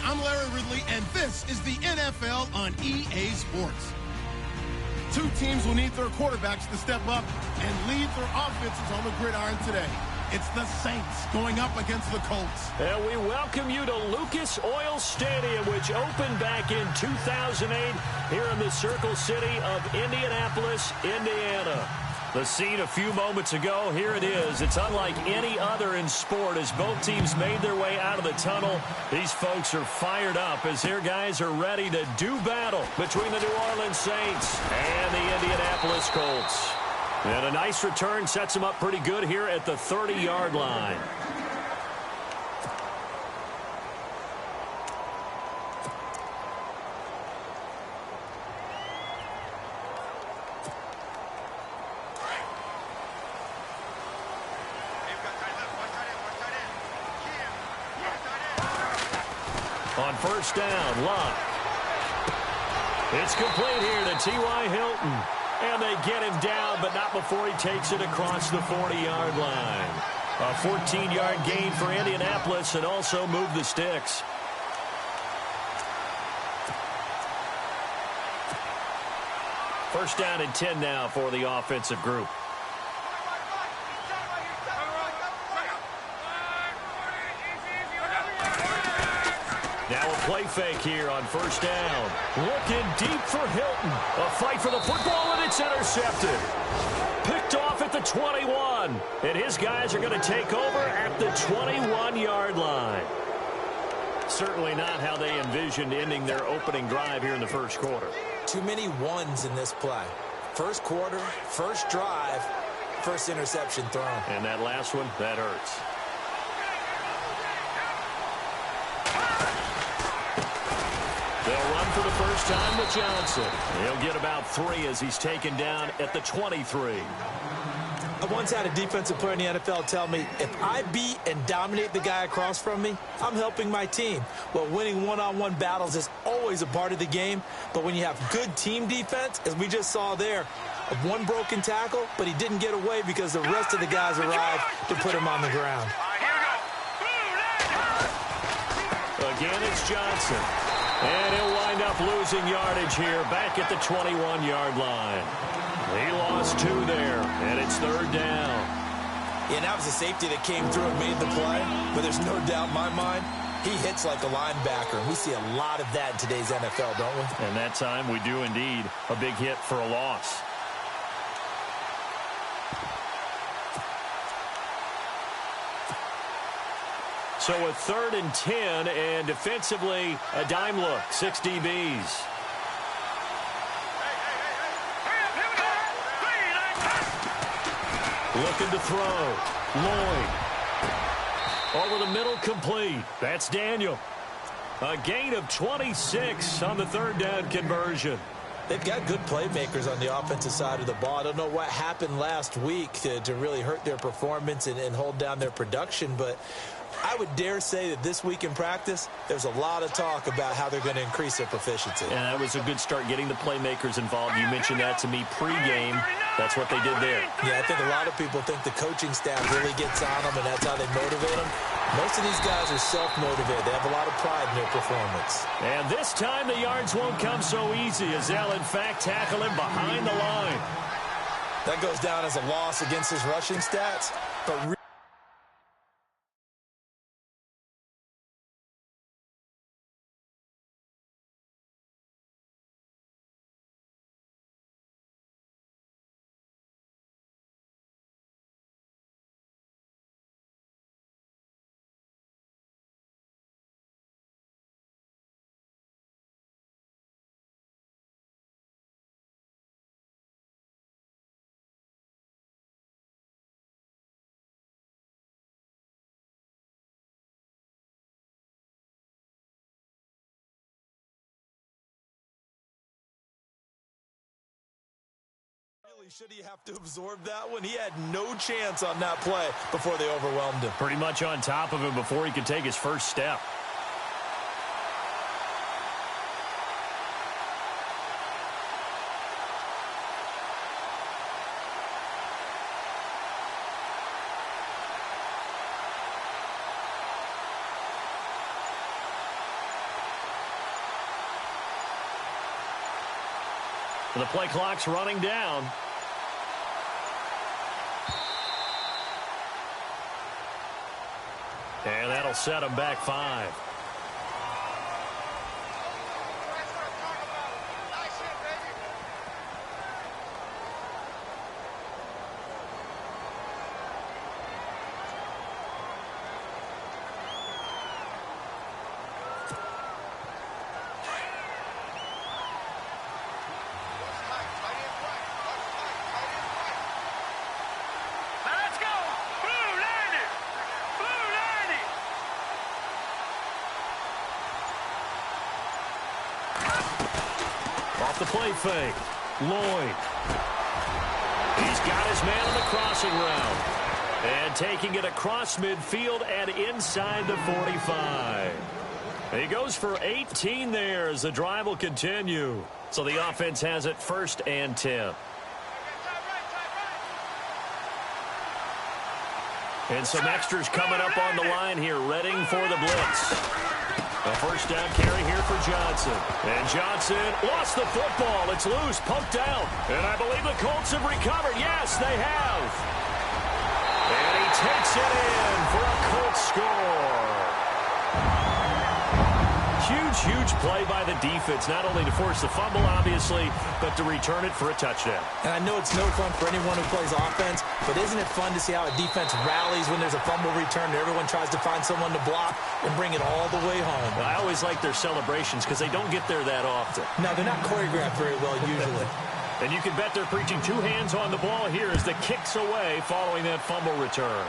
I'm Larry Ridley, and this is the NFL on EA Sports. Two teams will need their quarterbacks to step up and lead their offenses on the gridiron today. It's the Saints going up against the Colts. And we welcome you to Lucas Oil Stadium, which opened back in 2008 here in the Circle City of Indianapolis, Indiana. The scene a few moments ago, here it is. It's unlike any other in sport as both teams made their way out of the tunnel. These folks are fired up as their guys are ready to do battle between the New Orleans Saints and the Indianapolis Colts. And a nice return sets them up pretty good here at the 30-yard line. On first down, Luck. It's complete here to T.Y. Hilton. And they get him down, but not before he takes it across the 40-yard line. A 14-yard gain for Indianapolis and also move the sticks. First down and 10 now for the offensive group. Now a play fake here on first down. Looking deep for Hilton. A fight for the football, and it's intercepted. Picked off at the 21. And his guys are going to take over at the 21-yard line. Certainly not how they envisioned ending their opening drive here in the first quarter. Too many ones in this play. First quarter, first drive, first interception thrown. And that last one, that hurts. They'll run for the first time with Johnson. He'll get about 3 as he's taken down at the 23. I once had a defensive player in the NFL tell me, if I beat and dominate the guy across from me, I'm helping my team. Well, winning one-on-one battles is always a part of the game, but when you have good team defense, as we just saw there, one broken tackle, but he didn't get away because the rest of the guys arrived to put him on the ground. Again, it's Johnson. And he'll wind up losing yardage here back at the 21-yard line. He lost 2 there, and it's third down. Yeah, that was a safety that came through and made the play, but there's no doubt in my mind, he hits like a linebacker. And we see a lot of that in today's NFL, don't we? And that time we do indeed. A big hit for a loss. So a 3rd and 10, and defensively, a dime look, 6 DBs. Looking to throw. Lloyd. Over the middle, complete. That's Daniel. A gain of 26 on the 3rd down conversion. They've got good playmakers on the offensive side of the ball. I don't know what happened last week to really hurt their performance and hold down their production, but I would dare say that this week in practice, there's a lot of talk about how they're going to increase their proficiency. And that was a good start getting the playmakers involved. You mentioned that to me pregame. That's what they did there. Yeah, I think a lot of people think the coaching staff really gets on them, and that's how they motivate them. Most of these guys are self-motivated. They have a lot of pride in their performance. And this time the yards won't come so easy as they'll, in fact, tackle him behind the line. That goes down as a loss against his rushing stats, but should he have to absorb that one? He had no chance on that play before they overwhelmed him. Pretty much on top of him before he could take his first step. The play clock's running down. And that'll set them back 5. Off the play fake. Lloyd. He's got his man on the crossing route. And taking it across midfield and inside the 45. He goes for 18 there as the drive will continue. So the offense has it 1st and 10. And some extras coming up on the line here, readying for the blitz. A first down carry here for Johnson. And Johnson lost the football. It's loose, poked out. And I believe the Colts have recovered. Yes, they have. And he takes it in for a Colts score. Huge play by the defense, not only to force the fumble, obviously, but to return it for a touchdown. And I know it's no fun for anyone who plays offense, but isn't it fun to see how a defense rallies when there's a fumble return and everyone tries to find someone to block and bring it all the way home? I always like their celebrations because they don't get there that often. No, they're not choreographed very well usually. And you can bet they're preaching 2 hands on the ball here as the kick's away following that fumble return.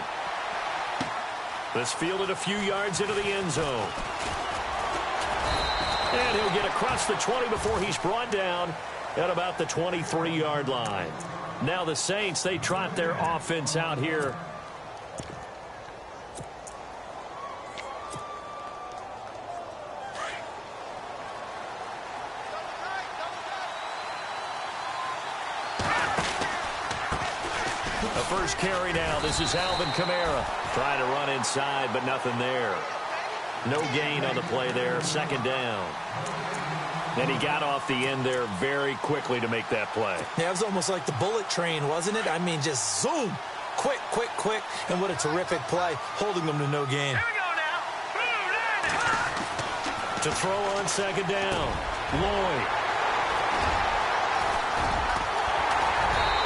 This fielded a few yards into the end zone. And he'll get across the 20 before he's brought down at about the 23-yard line. Now the Saints, they trot their offense out here. The first carry now. This is Alvin Kamara. Trying to run inside, but nothing there. No gain on the play there. 2nd down. And he got off the end there very quickly to make that play. Yeah, it was almost like the bullet train, wasn't it? I mean, just zoom. Quick. And what a terrific play, holding them to no gain. Here we go now. To throw on 2nd down. Lloyd.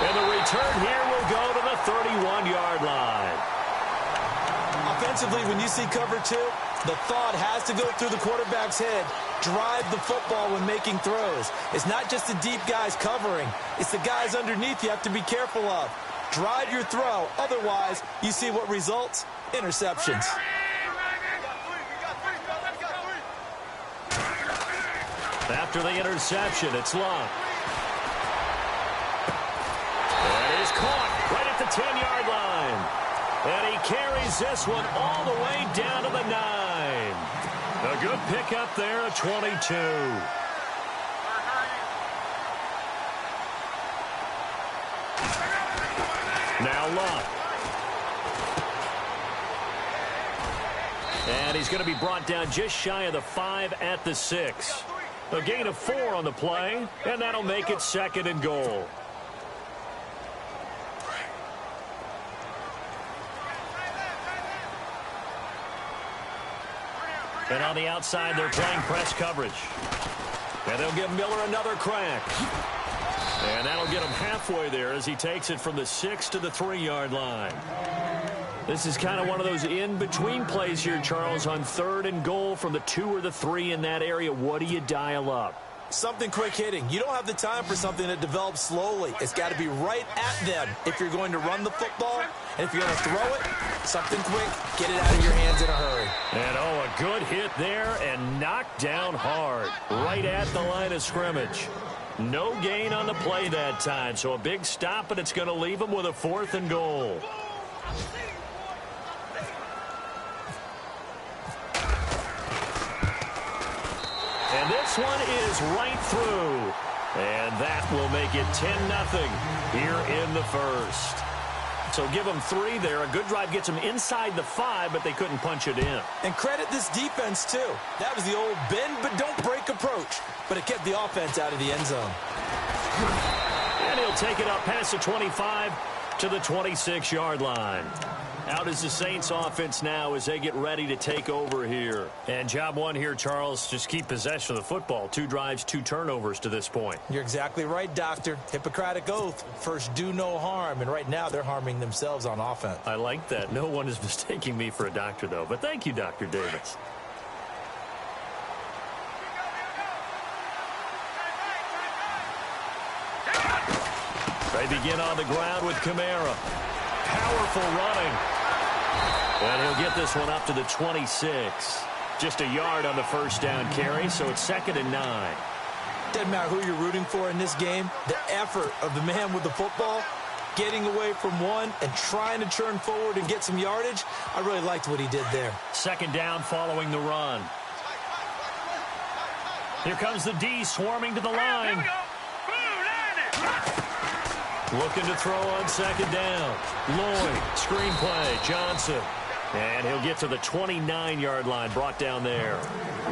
And the return here will go to the 31-yard line. Offensively, when you see cover 2, the thought has to go through the quarterback's head. Drive the football when making throws. It's not just the deep guys covering. It's the guys underneath you have to be careful of. Drive your throw. Otherwise, you see what results? Interceptions. After the interception, it's Locke. And it is caught right at the 10-yard line. And he carries this one all the way down to the 9. A good pickup there at 22. Now Locke. And he's going to be brought down just shy of the 5 at the 6. A gain of 4 on the play, and that'll make it 2nd and goal. And on the outside, they're playing press coverage. And they'll give Miller another crack. And that'll get him halfway there as he takes it from the 6 to the 3-yard line. This is kind of one of those in-between plays here, Charles, on 3rd and goal from the 2 or the 3 in that area. What do you dial up? Something quick hitting. You don't have the time for something that develops slowly. It's got to be right at them if you're going to run the football. And if you're going to throw it, something quick, get it out of your hands in a hurry. And, a good hit there and knocked down hard right at the line of scrimmage. No gain on the play that time, so a big stop, and it's going to leave them with a 4th and goal. And this one is right through. And that will make it 10-0 here in the first. So give them 3 there. A good drive gets them inside the 5, but they couldn't punch it in. And credit this defense, too. That was the old bend but don't break approach. But it kept the offense out of the end zone. And he'll take it up past the 25 to the 26-yard line. Out is the Saints offense now as they get ready to take over here. And job one here, Charles, just keep possession of the football. 2 drives, 2 turnovers to this point. You're exactly right, Doctor. Hippocratic oath. First, do no harm. And right now, they're harming themselves on offense. I like that. No one is mistaking me for a doctor, though. But thank you, Dr. Davis. They begin on the ground with Kamara. Powerful running. And he'll get this one up to the 26. Just a yard on the first down carry, so it's 2nd and 9. Doesn't matter who you're rooting for in this game. The effort of the man with the football, getting away from one and trying to turn forward and get some yardage, I really liked what he did there. 2nd down following the run. Here comes the D swarming to the line. Looking to throw on 2nd down. Lloyd, screenplay, Johnson. And he'll get to the 29-yard line, brought down there.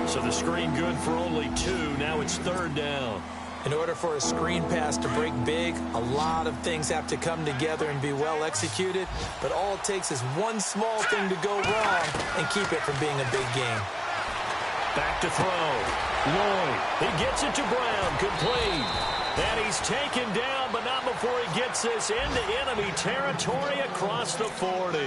So the screen good for only 2. Now it's 3rd down. In order for a screen pass to break big, a lot of things have to come together and be well executed. But all it takes is one small thing to go wrong and keep it from being a big game. Back to throw. Lloyd, he gets it to Brown, complete. And he's taken down, but not before he gets this into enemy territory across the 40.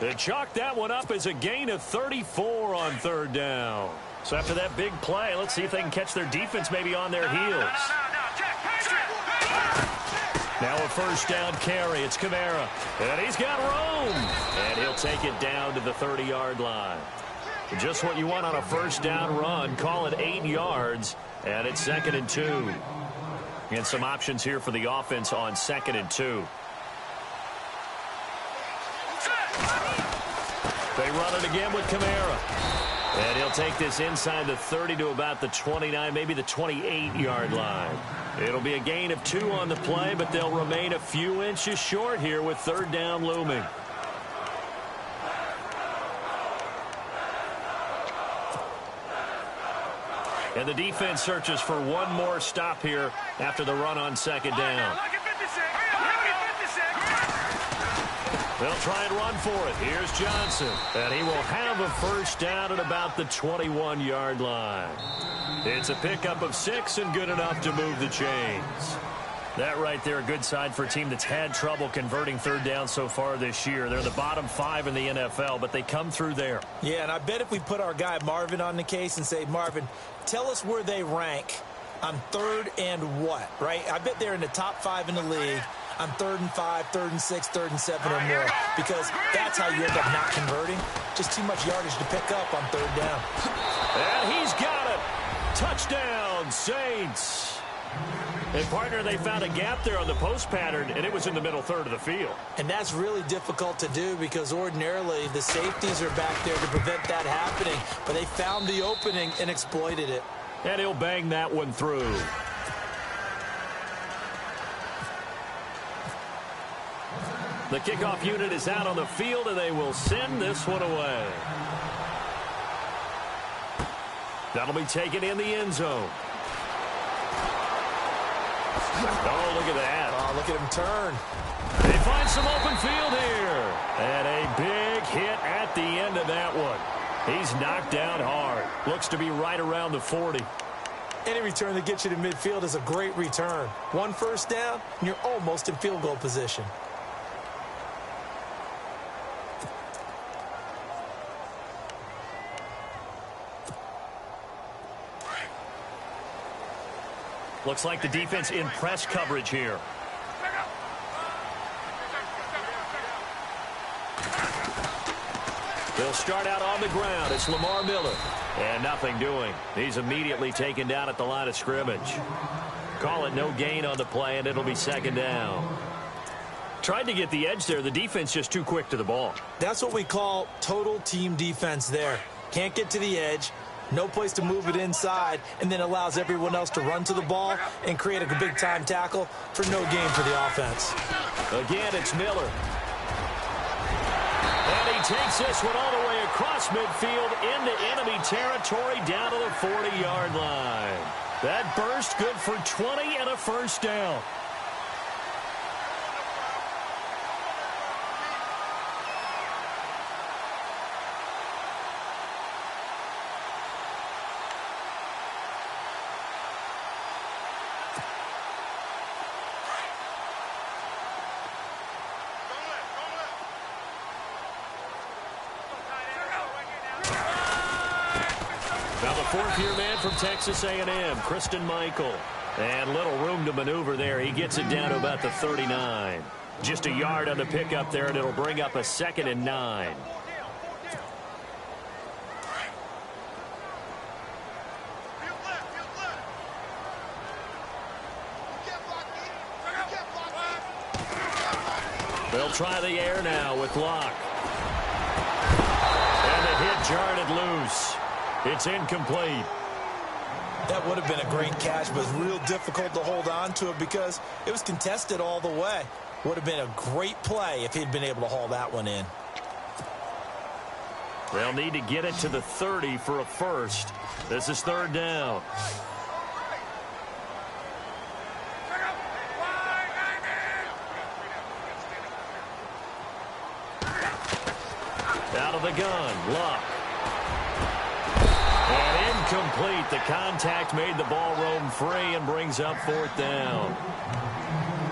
They chalk that one up as a gain of 34 on 3rd down. So after that big play, let's see if they can catch their defense maybe on their heels. Now a 1st down carry. It's Kamara. And he's got room. And he'll take it down to the 30-yard line. Just what you want on a 1st down run. Call it 8 yards. And it's 2nd and 2. And some options here for the offense on 2nd and 2. They run it again with Kamara. And he'll take this inside the 30 to about the 29, maybe the 28-yard line. It'll be a gain of 2 on the play, but they'll remain a few inches short here with 3rd down looming. And the defense searches for one more stop here after the run on 2nd down. They'll try and run for it. Here's Johnson. And he will have a 1st down at about the 21-yard line. It's a pickup of 6 and good enough to move the chains. That right there, a good side for a team that's had trouble converting 3rd down so far this year. They're the bottom 5 in the NFL, but they come through there. Yeah, and I bet if we put our guy Marvin on the case and say, Marvin, tell us where they rank on 3rd and what, right? I bet they're in the top 5 in the league on 3rd and 5, 3rd and 6, 3rd and 7 or more, because that's how you end up not converting. Just too much yardage to pick up on 3rd down. And he's got it. Touchdown, Saints. And, partner, they found a gap there on the post pattern, and it was in the middle 3rd of the field. And that's really difficult to do because ordinarily the safeties are back there to prevent that happening. But they found the opening and exploited it. And he'll bang that one through. The kickoff unit is out on the field, and they will send this one away. That'll be taken in the end zone. Oh, look at that. Oh, look at him turn. They find some open field here. And a big hit at the end of that one. He's knocked down hard. Looks to be right around the 40. Any return that gets you to midfield is a great return. 1 1st down, and you're almost in field goal position. Looks like the defense in press coverage here. They'll start out on the ground. It's Lamar Miller. And nothing doing. He's immediately taken down at the line of scrimmage. Call it no gain on the play, and it'll be 2nd down. Tried to get the edge there. The defense just too quick to the ball. That's what we call total team defense there. Can't get to the edge. No place to move it inside, and then allows everyone else to run to the ball and create a big-time tackle for no gain for the offense. Again, it's Miller. And he takes this one all the way across midfield into enemy territory down to the 40-yard line. That burst good for 20 and a first down. Now the fourth-year man from Texas A&M, Christian Michael. And little room to maneuver there. He gets it down to about the 39. Just a yard on the pickup there, and it'll bring up a 2nd and 9. They'll try the air now with Locke. And the hit jarred it loose. It's incomplete. That would have been a great catch, but it's real difficult to hold on to it because it was contested all the way. Would have been a great play if he'd been able to haul that one in. They'll need to get it to the 30 for a first. This is 3rd down. Out of the gun, Locke. And incomplete. The contact made the ball roam free and brings up 4th down.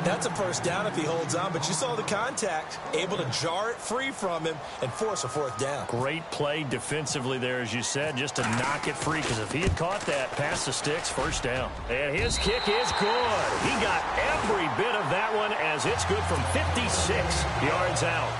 That's a first down if he holds on, but you saw the contact, able to jar it free from him and force a 4th down. Great play defensively there, as you said, just to knock it free, because if he had caught that past the sticks, first down. And his kick is good. He got every bit of that one, as it's good from 56 yards out.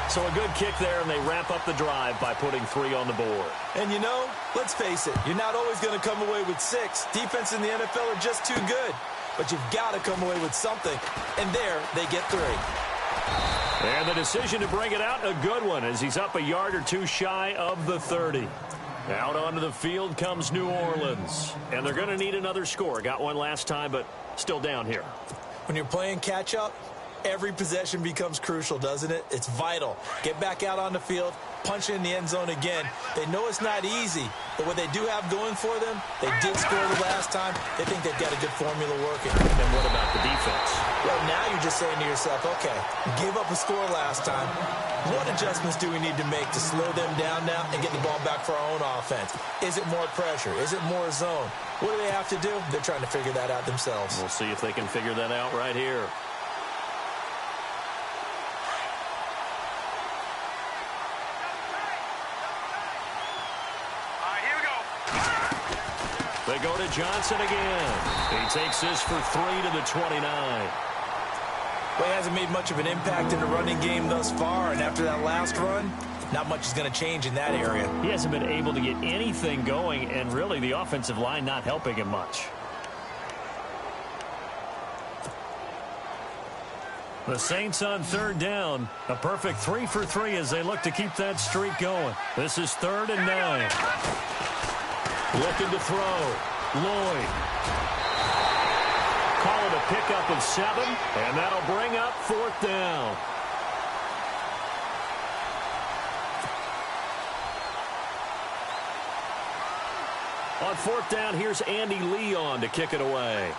So a good kick there, and they wrap up the drive by putting 3 on the board. And you know, let's face it, you're not always going to come away with 6. Defense in the NFL are just too good. But you've got to come away with something. And there, they get 3. And the decision to bring it out, a good one, as he's up a yard or 2 shy of the 30. Out onto the field comes New Orleans. And they're going to need another score. Got one last time, but still down here. When you're playing catch-up, every possession becomes crucial, doesn't it? It's vital. Get back out on the field, punch in the end zone again. They know it's not easy, but what they do have going for them, they did score the last time. They think they've got a good formula working. And what about the defense? Well, now you're just saying to yourself, okay, we gave up a score last time. What adjustments do we need to make to slow them down now and get the ball back for our own offense? Is it more pressure? Is it more zone? What do they have to do? They're trying to figure that out themselves. We'll see if they can figure that out right here. They go to Johnson again. He takes this for 3 to the 29. Well, he hasn't made much of an impact in the running game thus far, and after that last run, not much is going to change in that area. He hasn't been able to get anything going, and really the offensive line not helping him much. The Saints on 3rd down. A perfect 3 for 3 as they look to keep that streak going. This is 3rd and 9. Looking to throw. Lloyd. Call it a pickup of 7, and that'll bring up 4th down. On 4th down, here's Andy Leon to kick it away.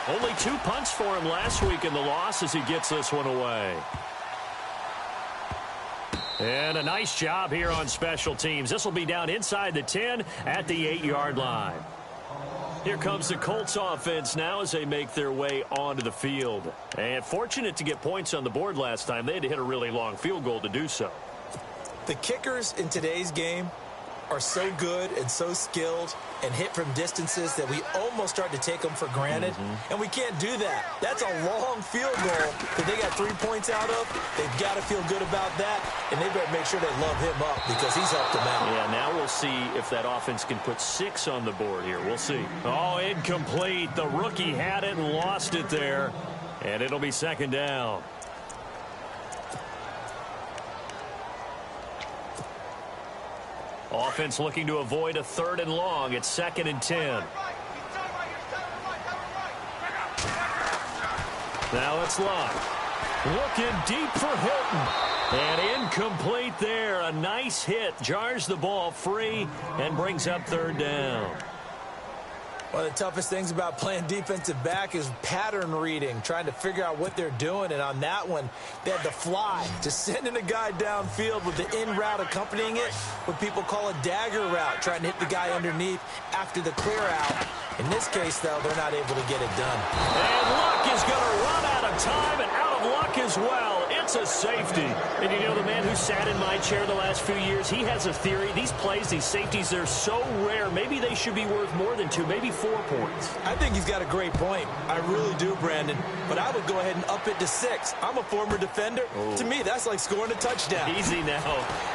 Only 2 punts for him last week in the loss as he gets this one away. And a nice job here on special teams. This will be down inside the 10 at the 8-yard line. Here comes the Colts offense now as they make their way onto the field. And fortunate to get points on the board last time. They had to hit a really long field goal to do so. The kickers in today's game are so good and so skilled and hit from distances that we almost start to take them for granted. And we can't do that. That's a long field goal that they got 3 points out of. They've got to feel good about that, and they better make sure they love him up because he's helped them out. Yeah, now we'll see if that offense can put 6 on the board here. We'll see. Oh, incomplete. The rookie had it and lost it there, and it'll be 2nd down. Offense looking to avoid a 3rd and long. It's 2nd and 10. Now it's Locke. Looking deep for Hilton. And incomplete there. A nice hit. Jars the ball free and brings up third down. One of the toughest things about playing defensive back is pattern reading, trying to figure out what they're doing. And on that one, they had to fly, just sending a guy downfield with the in route accompanying it, what people call a dagger route, trying to hit the guy underneath after the clear out. In this case, though, they're not able to get it done. And Luck is going to run out of time and out of luck as well. It's a safety. And you know, the man who sat in my chair the last few years, he has a theory. These plays, these safeties, they're so rare. Maybe they should be worth more than 2, maybe 4 points. I think he's got a great point. I really do, Brandon. But I would go ahead and up it to 6. I'm a former defender. Oh. To me, that's like scoring a touchdown. Easy now.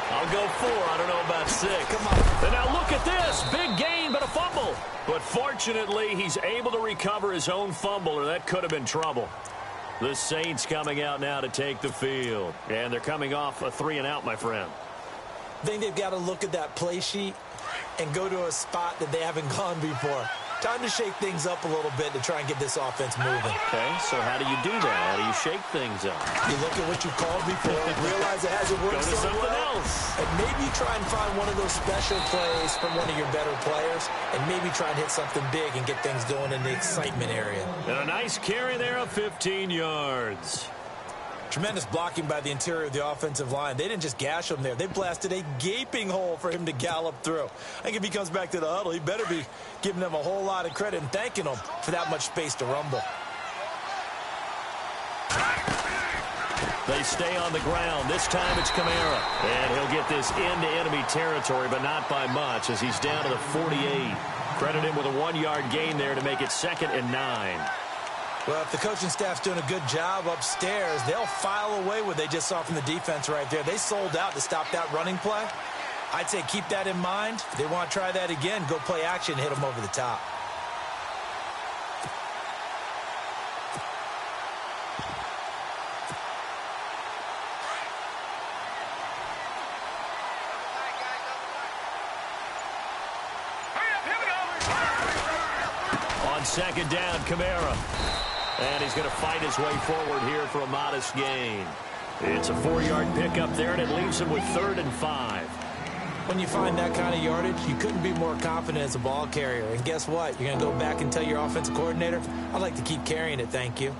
I'll go 4. I don't know about 6. Come on. And now look at this. Big gain, but a fumble. But fortunately, he's able to recover his own fumble, or that could have been trouble. The Saints coming out now to take the field. And they're coming off a 3-and-out, my friend. I think they've got to look at that play sheet and go to a spot that they haven't gone before. Time to shake things up a little bit to try and get this offense moving. Okay, so how do you do that? How do you shake things up? You look at what you called before, realize it hasn't worked so well. Something else. And maybe try and find one of those special plays from one of your better players, and maybe try and hit something big and get things going in the excitement area. And a nice carry there of 15 yards. Tremendous blocking by the interior of the offensive line. They didn't just gash him there. They blasted a gaping hole for him to gallop through. I think if he comes back to the huddle, he better be giving them a whole lot of credit and thanking them for that much space to rumble. They stay on the ground. This time it's Kamara. And he'll get this into enemy territory, but not by much as he's down to the 48. Credit him with a 1-yard gain there to make it 2nd and 9. Well, if the coaching staff's doing a good job upstairs, they'll file away what they just saw from the defense right there. They sold out to stop that running play. I'd say keep that in mind. If they want to try that again, go play action and hit them over the top. On 2nd down, Kamara. And he's going to fight his way forward here for a modest gain. It's a 4-yard pickup there, and it leaves him with 3rd and 5. When you find that kind of yardage, you couldn't be more confident as a ball carrier. And guess what? You're going to go back and tell your offensive coordinator, I'd like to keep carrying it, thank you.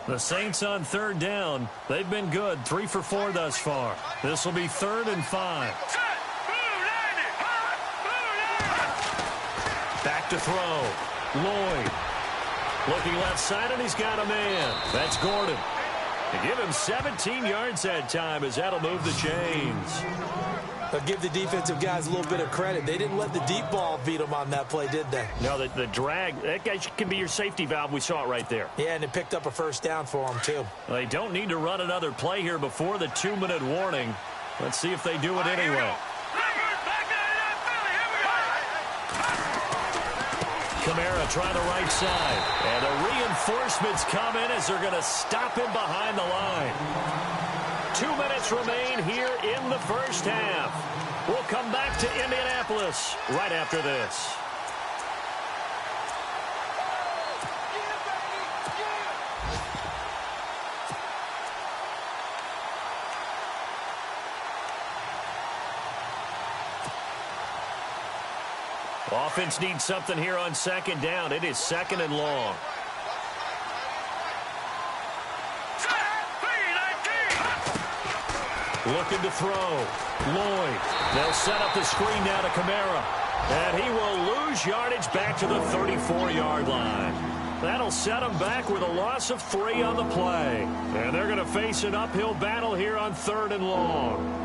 The Saints on 3rd down. They've been good, 3 for 4 thus far. This will be 3rd and 5. Back to throw. Lloyd. Looking left side, and he's got a man. That's Gordon. To give him 17 yards that time, as that'll move the chains. They'll give the defensive guys a little bit of credit. They didn't let the deep ball beat them on that play, did they? No, the drag, that guy can be your safety valve. We saw it right there. Yeah, and it picked up a 1st down for them, too. Well, they don't need to run another play here before the 2-minute warning. Let's see if they do it anyway. Kamara trying the right side. And the reinforcements come in as they're going to stop him behind the line. 2 minutes remain here in the first half. We'll come back to Indianapolis right after this. Offense needs something here on 2nd down. It is 2nd and long. Looking to throw. Lloyd. They'll set up the screen now to Kamara. And he will lose yardage back to the 34-yard line. That'll set him back with a loss of 3 on the play. And they're going to face an uphill battle here on 3rd and long.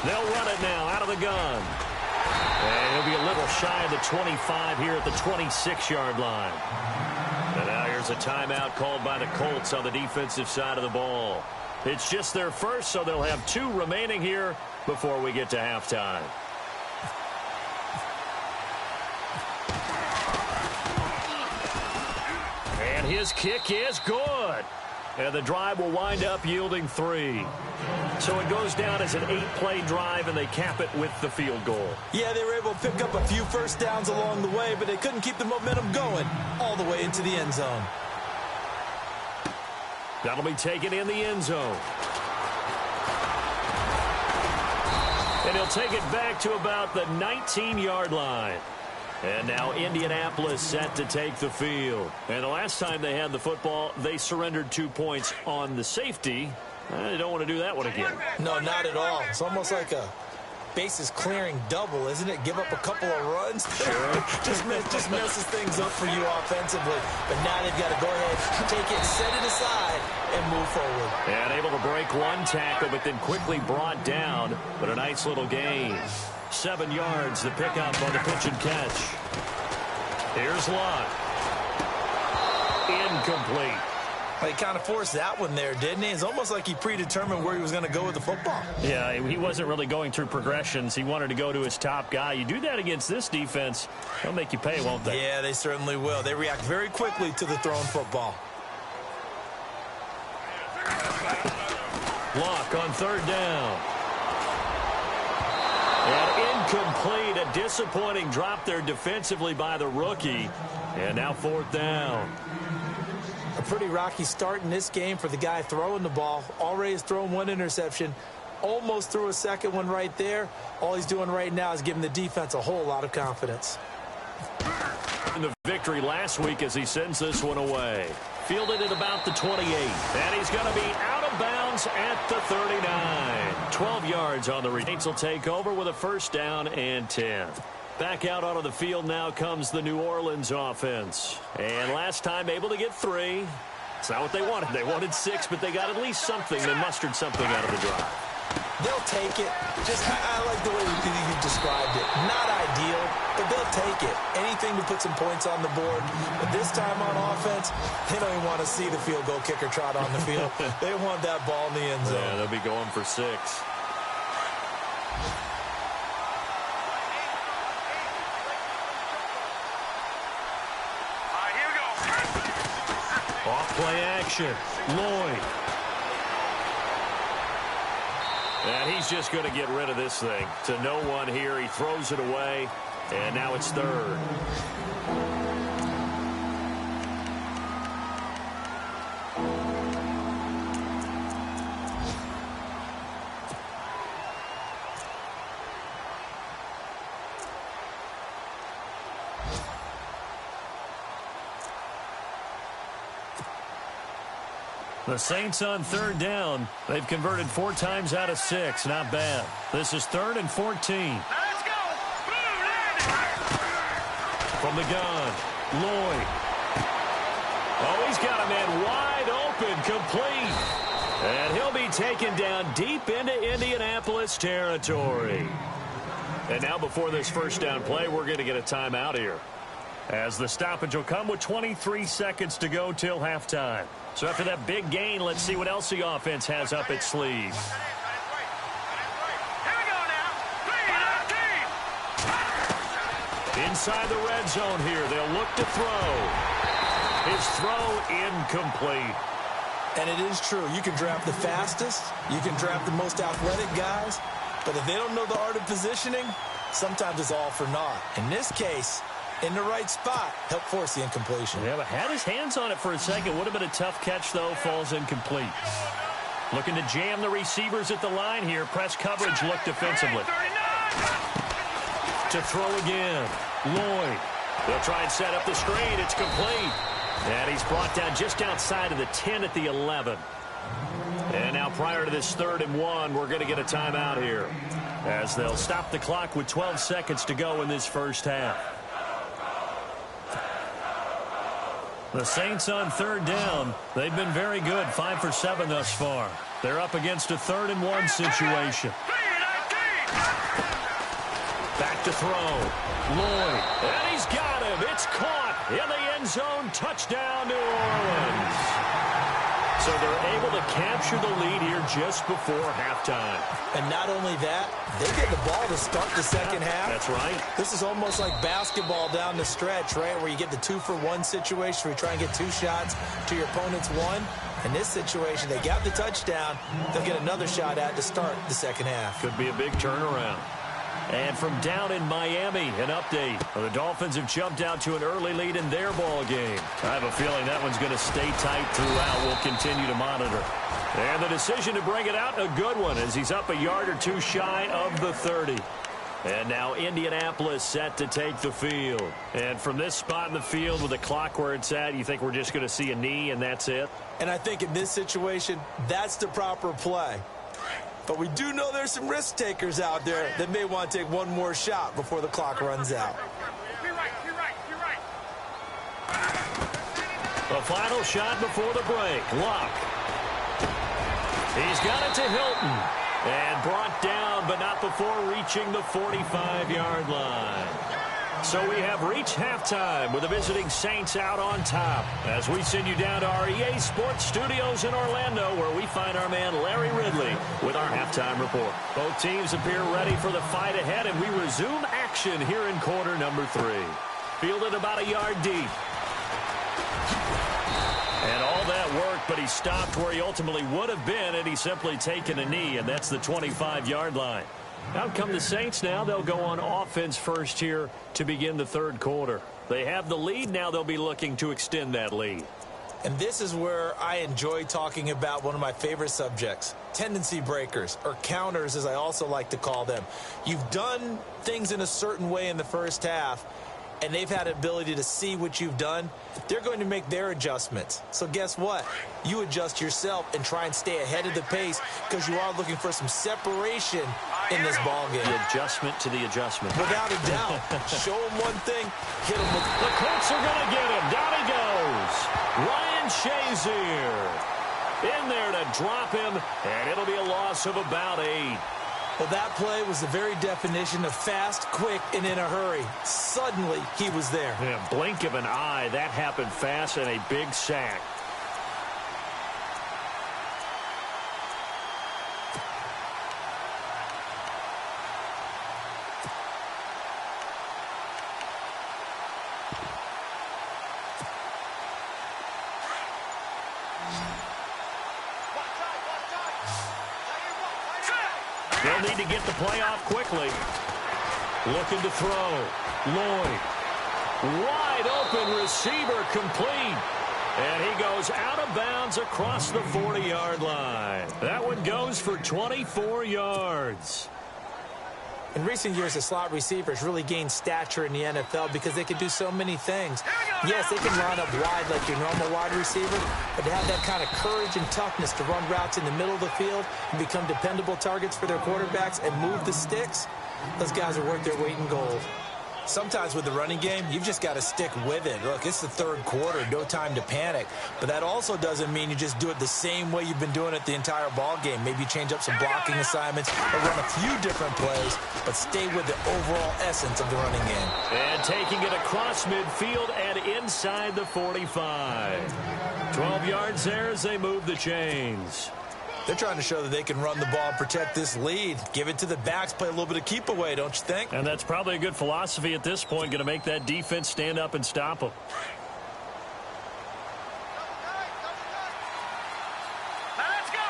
They'll run it now out of the gun. And he'll be a little shy of the 25 here at the 26-yard line. And now here's a timeout called by the Colts on the defensive side of the ball. It's just their first, so they'll have 2 remaining here before we get to halftime. And his kick is good. And the drive will wind up yielding 3. So it goes down as an 8-play drive, and they cap it with the field goal. Yeah, they were able to pick up a few first downs along the way, but they couldn't keep the momentum going all the way into the end zone. That'll be taken in the end zone. And he'll take it back to about the 19-yard line. And now Indianapolis set to take the field. And the last time they had the football, they surrendered 2 points on the safety. They don't want to do that one again. No, not at all. It's almost like a bases clearing double, isn't it? Give up a couple of runs. just messes things up for you offensively. But now they've got to go ahead, take it, set it aside, and move forward. And able to break one tackle, but then quickly brought down. But a nice little gain. 7 yards, the pickup on the pitch and catch. Here's Lott. Incomplete. He kind of forced that one there, didn't he? It's almost like he predetermined where he was going to go with the football. Yeah, he wasn't really going through progressions. He wanted to go to his top guy. You do that against this defense, they'll make you pay, won't they? Yeah, they certainly will. They react very quickly to the thrown football. Block on 3rd down. And incomplete. A disappointing drop there defensively by the rookie. And now 4th down. A pretty rocky start in this game for the guy throwing the ball. Already has thrown 1 interception. Almost threw a second one right there. All he's doing right now is giving the defense a whole lot of confidence. In the victory last week as he sends this one away. Fielded at about the 28. And he's going to be out of bounds at the 39. 12 yards on the return. Saints will take over with a 1st down and 10. Back out onto the field now comes the New Orleans offense. And last time able to get 3. It's not what they wanted. They wanted 6, but they got at least something. They mustered something out of the drive. They'll take it. I like the way you described it. Not ideal, but they'll take it. Anything to put some points on the board. But this time on offense, they don't even want to see the field goal kicker trot on the field. They want that ball in the end zone. Yeah, they'll be going for 6. Off-play action. Lloyd. And he's just going to get rid of this thing. To no one here. He throws it away. And now it's 3rd. The Saints on 3rd down. They've converted 4 times out of 6. Not bad. This is 3rd and 14. Let's go. From the gun, Lloyd. Oh, he's got a man wide open, complete. And he'll be taken down deep into Indianapolis territory. And now before this 1st down play, we're going to get a timeout here. As the stoppage will come with 23 seconds to go till halftime. So after that big gain, let's see what else the offense has up its sleeve. Inside the red zone here, they'll look to throw. His throw incomplete. And it is true. You can draft the fastest. You can draft the most athletic guys. But if they don't know the art of positioning, sometimes it's all for naught. In this case, in the right spot, help force the incompletion. Yeah, but had his hands on it for a second. Would have been a tough catch, though. Falls incomplete. Looking to jam the receivers at the line here. Press coverage, look defensively. To throw again. Lloyd. They'll try and set up the screen. It's complete. And he's brought down just outside of the 10 at the 11. And now prior to this 3rd and 1, we're going to get a timeout here. As they'll stop the clock with 12 seconds to go in this 1st half. The Saints on 3rd down. They've been very good, 5 for 7 thus far. They're up against a 3rd and 1 situation. Back to throw. Lloyd. And he's got him. It's caught in the end zone. Touchdown, New Orleans. So they're able to capture the lead here just before halftime. And not only that, they get the ball to start the second half. That's right. This is almost like basketball down the stretch, right, where you get the 2-for-1 situation where you try and get 2 shots to your opponent's 1. In this situation, they got the touchdown. They'll get another shot at to start the second half. Could be a big turnaround. And from down in Miami, an update. The Dolphins have jumped out to an early lead in their ball game. I have a feeling that one's going to stay tight throughout. We'll continue to monitor. And the decision to bring it out, a good one, as he's up a yard or 2 shy of the 30. And now Indianapolis set to take the field. And from this spot in the field with the clock where it's at, you think we're just going to see a knee and that's it? And I think in this situation, that's the proper play. But we do know there's some risk takers out there that may want to take one more shot before the clock runs out. You're right. The final shot before the break. Luck. He's got it to Hilton. And brought down, but not before reaching the 45-yard line. So we have reached halftime with the visiting Saints out on top. As we send you down to our EA Sports Studios in Orlando, where we find our man Larry Ridley with our halftime report. Both teams appear ready for the fight ahead, and we resume action here in quarter number 3. Fielded about a yard deep. And all that worked, but he stopped where he ultimately would have been had he simply taken a knee, and that's the 25-yard line. Out come the Saints now. They'll go on offense first here to begin the third quarter. They have the lead. Now they'll be looking to extend that lead. And this is where I enjoy talking about one of my favorite subjects, tendency breakers, or counters as I also like to call them. You've done things in a certain way in the first half, and they've had the ability to see what you've done. They're going to make their adjustments. So guess what? You adjust yourself and try and stay ahead of the pace because you are looking for some separation in this ball game. The adjustment to the adjustment. Without a doubt. Show them one thing, hit them with... The Colts are going to get him. Down he goes. Ryan Shazier in there to drop him, and it'll be a loss of about 8. Well, that play was the very definition of fast, quick, and in a hurry. Suddenly, he was there. Yeah, blink of an eye. That happened fast and a big sack. They'll need to get the play off quickly. Looking to throw. Lloyd. Wide open receiver complete. And he goes out of bounds across the 40-yard line. That one goes for 24 yards. In recent years, the slot receivers really gained stature in the NFL because they can do so many things. Yes, they can line up wide like your normal wide receiver, but to have that kind of courage and toughness to run routes in the middle of the field and become dependable targets for their quarterbacks and move the sticks, those guys are worth their weight in gold. Sometimes with the running game, you've just got to stick with it. Look, it's the third quarter, no time to panic. But that also doesn't mean you just do it the same way you've been doing it the entire ball game. Maybe change up some blocking assignments or run a few different plays, but stay with the overall essence of the running game. And taking it across midfield and inside the 45. 12 yards there as they move the chains. They're trying to show that they can run the ball and protect this lead. Give it to the backs, play a little bit of keep away, don't you think? And that's probably a good philosophy at this point, going to make that defense stand up and stop them. Let's go.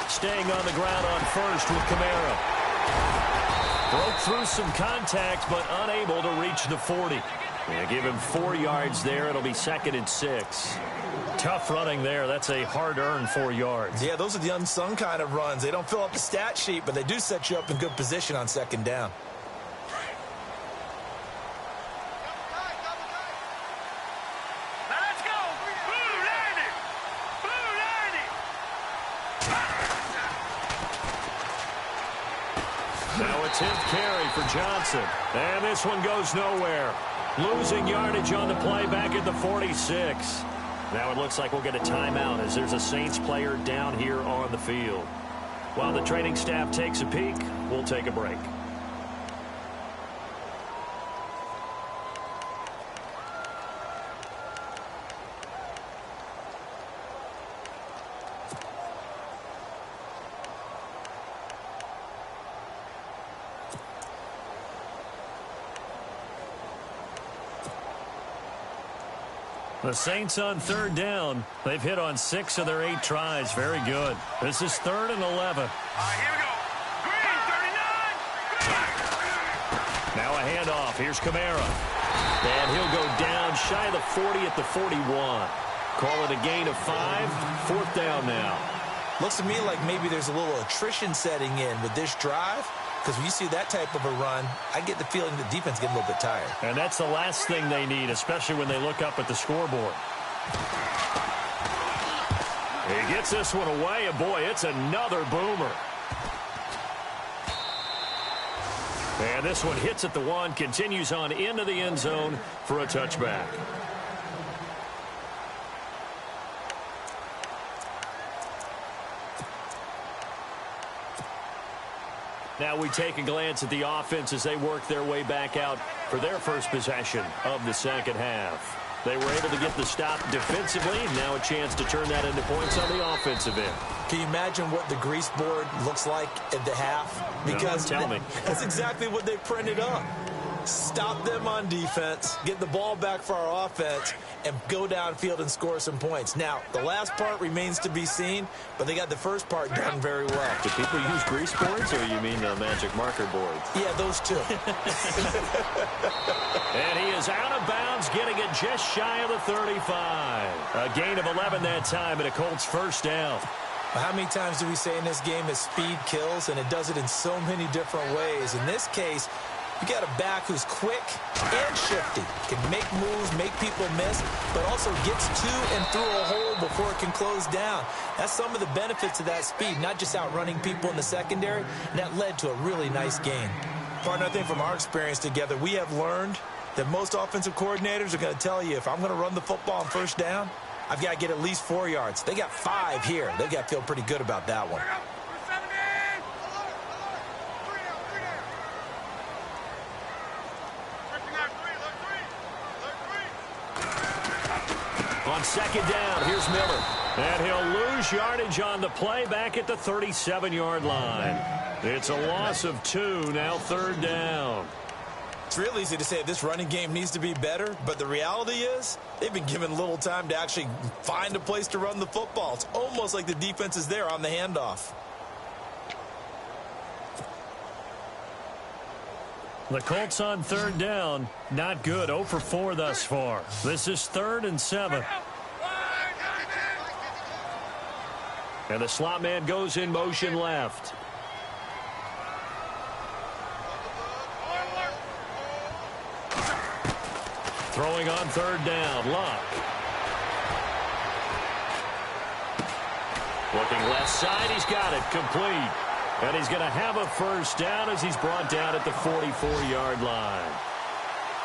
Staying on the ground on first with Kamara. Broke through some contact, but unable to reach the 40. Yeah, give him 4 yards there. It'll be 2nd and 6. Tough running there. That's a hard-earned 4 yards. Yeah, those are the unsung kind of runs. They don't fill up the stat sheet, but they do set you up in good position on 2nd down. Let's go. Now a 10th carry for Johnson. And this one goes nowhere. Losing yardage on the play back at the 46. Now it looks like we'll get a timeout as there's a Saints player down here on the field. While the training staff takes a peek, we'll take a break. The Saints on third down. They've hit on 6 of their 8 tries. Very good. This is 3rd and 11. Here we go. Green, 39. Now a handoff. Here's Kamara. And he'll go down shy of the 40 at the 41. Call it a gain of 5. 4th down now. Looks to me like maybe there's a little attrition setting in with this drive. Because when you see that type of a run, I get the feeling the defense getting a little bit tired. And that's the last thing they need, especially when they look up at the scoreboard. He gets this one away, and boy, it's another boomer. And this one hits at the 1, continues on into the end zone for a touchback. Now we take a glance at the offense as they work their way back out for their first possession of the second half. They were able to get the stop defensively. Now a chance to turn that into points on the offensive end. Can you imagine what the grease board looks like at the half? Because no, tell me. That's exactly what they printed up. Stop them on defense, get the ball back for our offense, and go downfield and score some points. Now, the last part remains to be seen, but they got the first part done very well. Do people use grease boards, or you mean the magic marker boards? Yeah, those two. And he is out of bounds, getting it just shy of the 35. A gain of 11 that time, and a Colts first down. How many times do we say in this game that speed kills, and it does it in so many different ways? In this case, you got a back who's quick and shifty, can make moves, make people miss, but also gets to and through a hole before it can close down. That's some of the benefits of that speed, not just outrunning people in the secondary, and that led to a really nice gain. Partner, I think from our experience together, we have learned that most offensive coordinators are going to tell you, if I'm going to run the football on first down, I've got to get at least 4 yards. They got 5 here. They've got to feel pretty good about that one. On second down, here's Miller. And he'll lose yardage on the play back at the 37-yard line. It's a loss of 2, now 3rd down. It's real easy to say this running game needs to be better, but the reality is they've been given little time to actually find a place to run the football. It's almost like the defense is there on the handoff. The Colts on 3rd down, not good, 0 for 4 thus far. This is 3rd and 7. And the slot man goes in motion left. Throwing on 3rd down, Luck. Looking left side, he's got it, complete. And he's going to have a first down as he's brought down at the 44-yard line.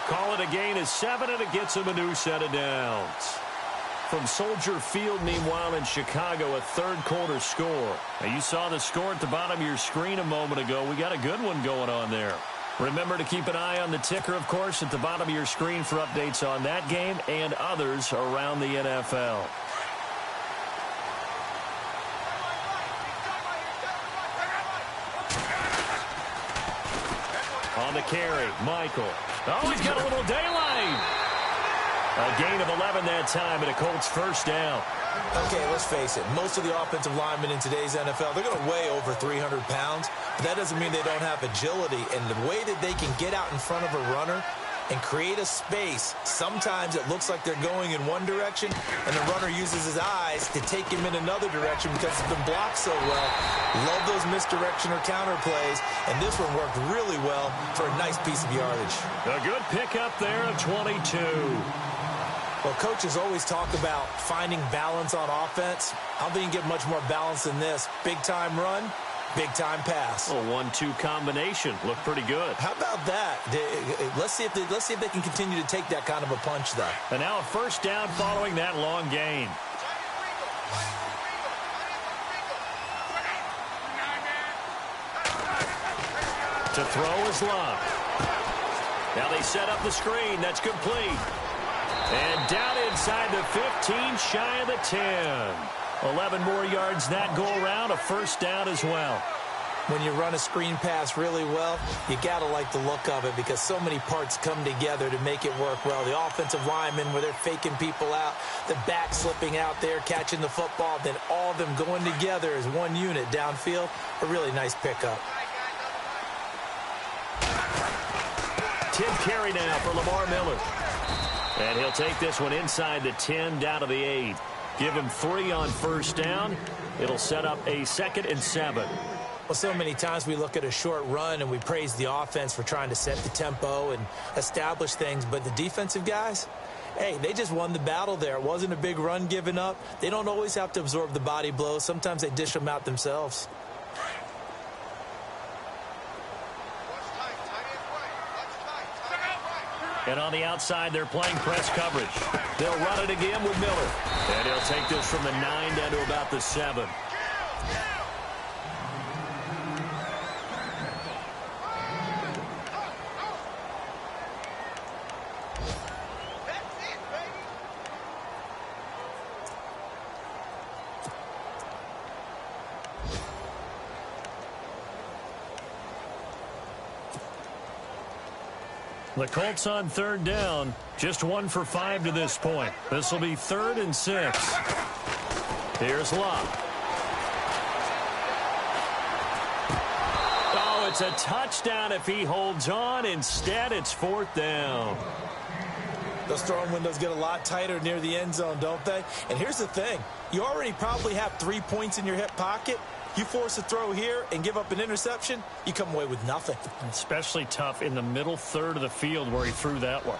Call it a gain of 7, and it gets him a new set of downs. From Soldier Field, meanwhile, in Chicago, a third-quarter score. Now, you saw the score at the bottom of your screen a moment ago. We got a good one going on there. Remember to keep an eye on the ticker, of course, at the bottom of your screen for updates on that game and others around the NFL. On the carry, Michael. Oh, he's got a little daylight. A gain of 11 that time, and a Colts first down. Okay, let's face it. Most of the offensive linemen in today's NFL, they're going to weigh over 300 pounds. But that doesn't mean they don't have agility. And the way that they can get out in front of a runner and create a space, sometimes it looks like they're going in one direction, and the runner uses his eyes to take him in another direction because it's been blocked so well. Love those misdirection or counter plays, and this one worked really well for a nice piece of yardage. A good pickup there of 22. Well, coaches always talk about finding balance on offense. I don't think you can get much more balance than this. Big-time run, big-time pass. A 1-2 combination. Looked pretty good. How about that? Let's see if they can continue to take that kind of a punch, though. And now a first down following that long gain. To throw is Luck. Now they set up the screen. That's complete. And down inside the 15, shy of the 10. 11 more yards that go around, a first down as well. When you run a screen pass really well, you got to like the look of it because so many parts come together to make it work well. The offensive linemen, where they're faking people out, the back slipping out there, catching the football, then all of them going together as one unit downfield. A really nice pickup. 10th carry now for Lamar Miller. And he'll take this one inside the 10 down to the 8. Give him 3 on first down. It'll set up a 2nd and 7. Well, so many times we look at a short run and we praise the offense for trying to set the tempo and establish things. But the defensive guys, hey, they just won the battle there. It wasn't a big run given up. They don't always have to absorb the body blows. Sometimes they dish them out themselves. And on the outside, they're playing press coverage. They'll run it again with Miller. And he'll take this from the 9 down to about the 7. The Colts on 3rd down, just 1 for 5 to this point. This will be 3rd and 6. Here's Locke. Oh, it's a touchdown if he holds on. Instead, it's 4th down. Those throwing windows get a lot tighter near the end zone, don't they? And here's the thing. You already probably have 3 points in your hip pocket. You force a throw here and give up an interception, you come away with nothing. Especially tough in the middle third of the field where he threw that one.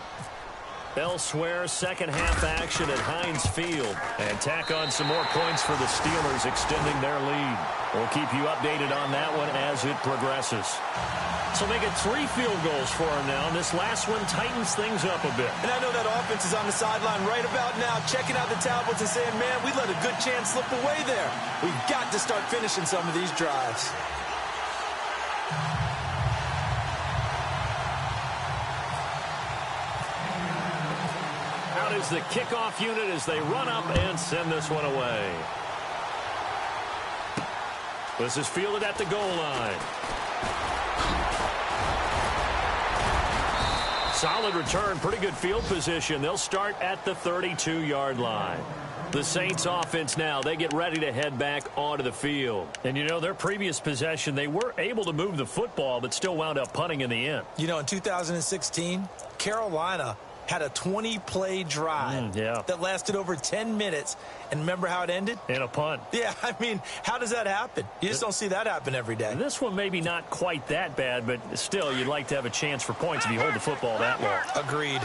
Elsewhere, second half action at Heinz Field. And tack on some more points for the Steelers, extending their lead. We'll keep you updated on that one as it progresses. So they get 3 field goals for him now, and this last one tightens things up a bit. And I know that offense is on the sideline right about now, checking out the tablets and saying, man, we let a good chance slip away there. We've got to start finishing some of these drives. Out is the kickoff unit as they run up and send this one away. This is fielded at the goal line. Solid return, pretty good field position. They'll start at the 32-yard line. The Saints offense now, they get ready to head back onto the field. And, you know, their previous possession, they were able to move the football, but still wound up punting in the end. You know, in 2016, Carolina had a 20-play drive that lasted over 10 minutes. And remember how it ended? In a punt. Yeah, I mean, how does that happen? You just don't see that happen every day. This one maybe not quite that bad, but still, you'd like to have a chance for points if you hold the football that long. Agreed.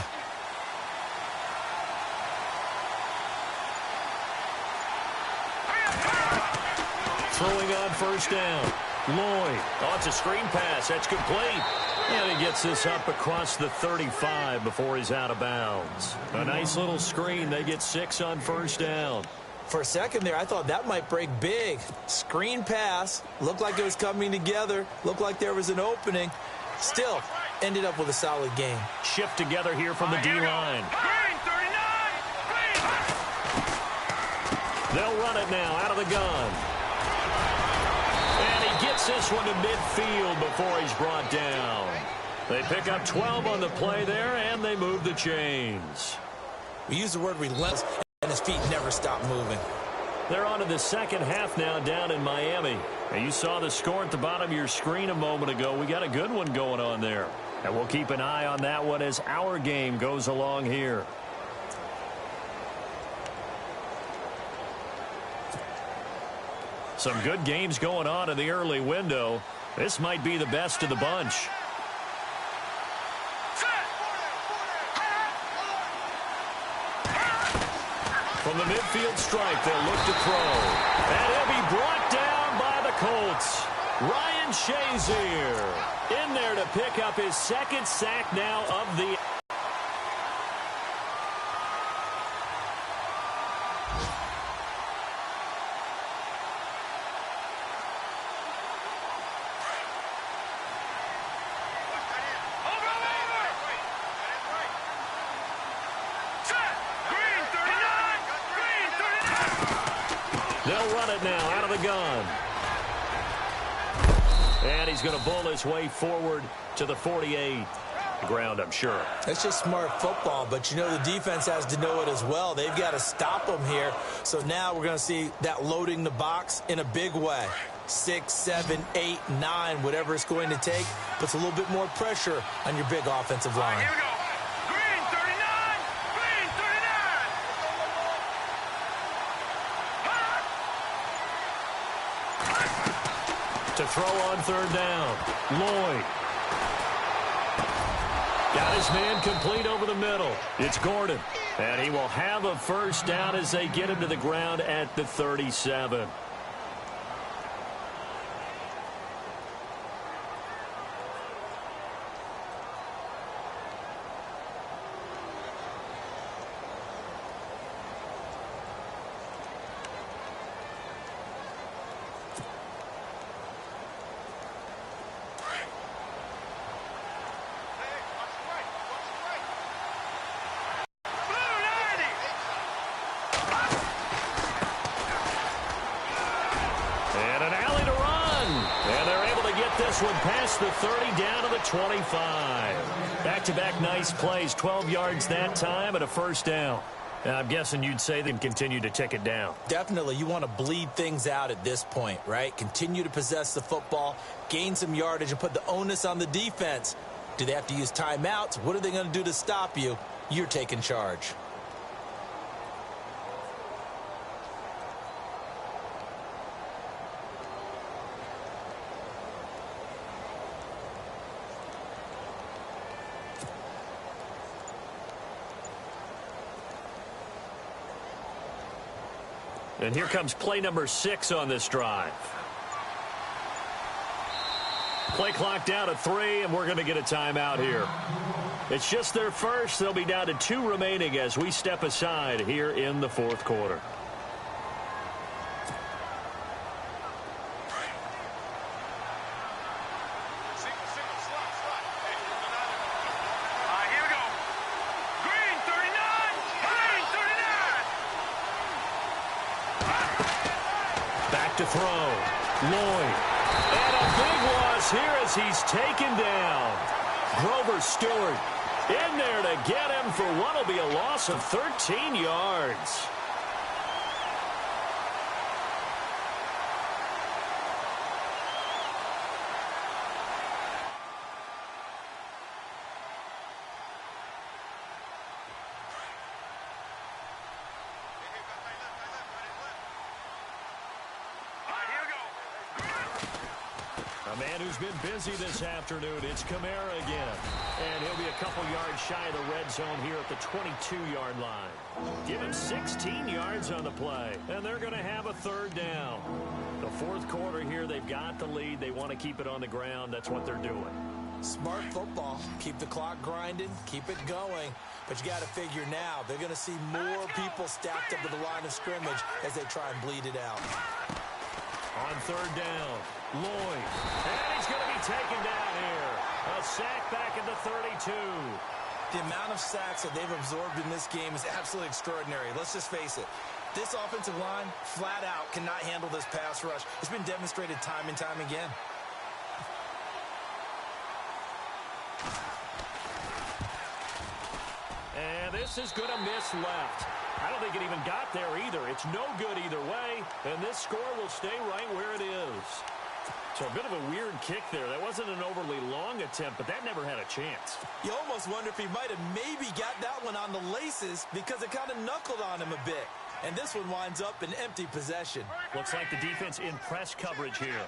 Throwing on first down. Lloyd. Oh, it's a screen pass. That's complete. And he gets this up across the 35 before he's out of bounds. A nice little screen. They get 6 on first down. For a second there, I thought that might break big. Screen pass. Looked like it was coming together. Looked like there was an opening. Still, ended up with a solid game. Shift together here from the D-line. They'll run it now out of the gun. And he gets this one to midfield before he's brought down. They pick up 12 on the play there, and they move the chains. We use the word relentless, and his feet never stop moving. They're on to the second half now down in Miami. And you saw the score at the bottom of your screen a moment ago. We got a good one going on there. And we'll keep an eye on that one as our game goes along here. Some good games going on in the early window. This might be the best of the bunch. From the midfield stripe, they'll look to throw. And he'll be brought down by the Colts. Ryan Shazier in there to pick up his second sack now of the... They'll run it now out of the gun. And he's going to bull his way forward to the 48. Ground, I'm sure. It's just smart football, but you know the defense has to know it as well. They've got to stop them here. So now we're going to see that loading the box in a big way. 6, 7, 8, 9, whatever it's going to take, puts a little bit more pressure on your big offensive line. Here we go. Green 39. Green 39. To throw on third down. Lloyd. Got his man complete over the middle. It's Gordon. And he will have a first down as they get him to the ground at the 37. This one past the 30, down to the 25. Back-to-back nice plays, 12 yards that time and a first down. I'm guessing you'd say they can continue to tick it down. Definitely. You want to bleed things out at this point, right? Continue to possess the football, gain some yardage, and put the onus on the defense. Do they have to use timeouts? What are they going to do to stop you? You're taking charge. And here comes play number 6 on this drive. Play clock down to 3, and we're going to get a timeout here. It's just their first. They'll be down to 2 remaining as we step aside here in the fourth quarter. To throw. Lloyd. And a big loss here as he's taken down. Grover Stewart in there to get him for what will be a loss of 13 yards. A man who's been busy this afternoon, it's Kamara again. And he'll be a couple yards shy of the red zone here at the 22-yard line. Give him 16 yards on the play, and they're going to have a third down. The fourth quarter here, they've got the lead. They want to keep it on the ground. That's what they're doing. Smart football. Keep the clock grinding, keep it going. But you got to figure now, they're going to see more people stacked up to the line of scrimmage as they try and bleed it out. On third down, Lloyd. And he's going to be taken down here. A sack back at the 32. The amount of sacks that they've absorbed in this game is absolutely extraordinary. Let's just face it. This offensive line, flat out, cannot handle this pass rush. It's been demonstrated time and time again. And this is going to miss left. I don't think it even got there either. It's no good either way, and this score will stay right where it is. So a bit of a weird kick there. That wasn't an overly long attempt, but that never had a chance. You almost wonder if he might have maybe got that one on the laces because it kind of knuckled on him a bit. And this one winds up in empty possession. Looks like the defense in press coverage here.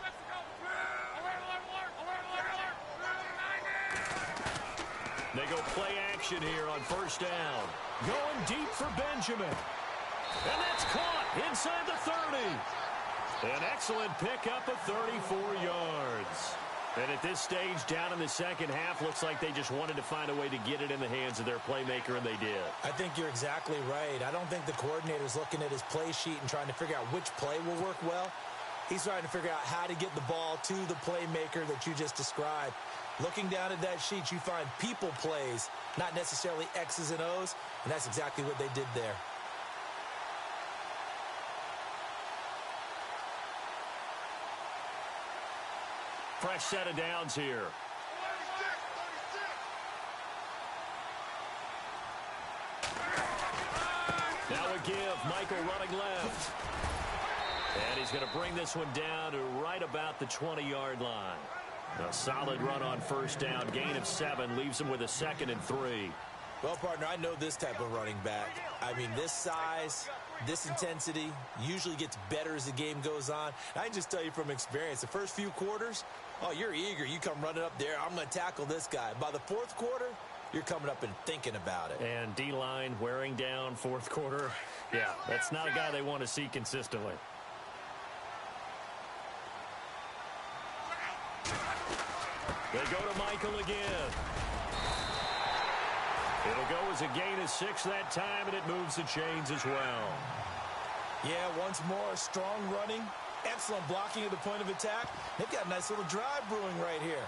They go play action here on first down. Going deep for Benjamin. And that's caught inside the 30. An excellent pickup of 34 yards. And at this stage, down in the second half, looks like they just wanted to find a way to get it in the hands of their playmaker, and they did. I think you're exactly right. I don't think the coordinator's looking at his play sheet and trying to figure out which play will work well. He's trying to figure out how to get the ball to the playmaker that you just described. Looking down at that sheet, you find people plays, not necessarily X's and O's, and that's exactly what they did there. Fresh set of downs here. Now a give. Michael running left. And he's going to bring this one down to right about the 20-yard line. A solid run on first down. Gain of 7 leaves him with a 2nd and 3. Well, partner, I know this type of running back. I mean, this size, this intensity usually gets better as the game goes on. I can just tell you from experience, the first few quarters, oh, you're eager. You come running up there, I'm going to tackle this guy. By the fourth quarter, you're coming up and thinking about it. And D-line wearing down fourth quarter. Yeah, that's not a guy they want to see consistently. They go to Michael again. It'll go as a gain of 6 that time, and it moves the chains as well. Yeah, once more, strong running, excellent blocking at the point of attack. They've got a nice little drive brewing right here.